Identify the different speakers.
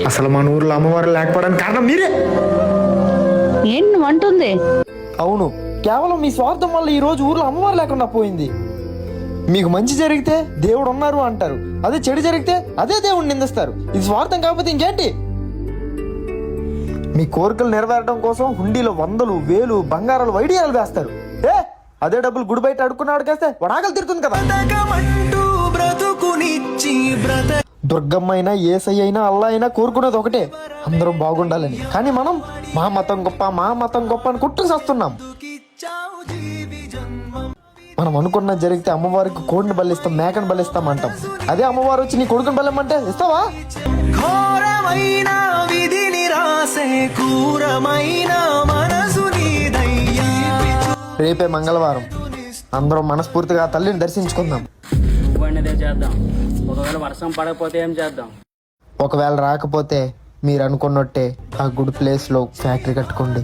Speaker 1: అసలు మన ఊర్లో అమ్మవారు లేకపోవడానికి కారణం మీరే.
Speaker 2: ఏం నువ్వు అంటుంది?
Speaker 1: అవును, కేవలం మీ స్వార్థం వల్ల ఈ రోజు ఊర్లో అమ్మవారు లేకుండా పోయింది. మీకు మంచి జరిగితే దేవుడు ఉన్నారు అంటారు, అదే చెడు జరిగితే అదే దేవుడిని నిందిస్తారు. ఇది స్వార్థం కాకపోతే ఇంకేంటి? మీ కోరికలు నెరవేరడం కోసం హుండీలో 100,000, 1000 బంగారాలు వైడియాలు వేస్తారు. అదే డబ్బులు గుడి బయట అడుక్కున్నాడు కేస్తే వడాగలు తిరుగుతుంది కదా. దుర్గమ్మ అయినా ఏసై అయినా అల్లా అయినా కోరుకునేది ఒకటే, అందరం బాగుండాలని. కానీ మనం మా మతం గొప్ప, మా మతం గొప్ప అని కుట్టుకు వస్తున్నాం. మనం అనుకున్నది జరిగితే అమ్మవారికి కోడిని బలిస్తాం, మేకను బలిస్తాం అంటాం. అదే అమ్మవారు వచ్చి నీ కొడుకుని బలమంటే ఇస్తావా? రేపే మంగళవారం, అందరం మనస్ఫూర్తిగా తల్లిని దర్శించుకుందాం.
Speaker 3: చేద్దాం. ఒకవేళ వర్షం పడకపోతే ఏం చేద్దాం?
Speaker 1: ఒకవేళ రాకపోతే మీరు అనుకున్నట్టే ఆ గుడ్ ప్లేస్ లో ఫ్యాక్టరీ కట్టుకోండి.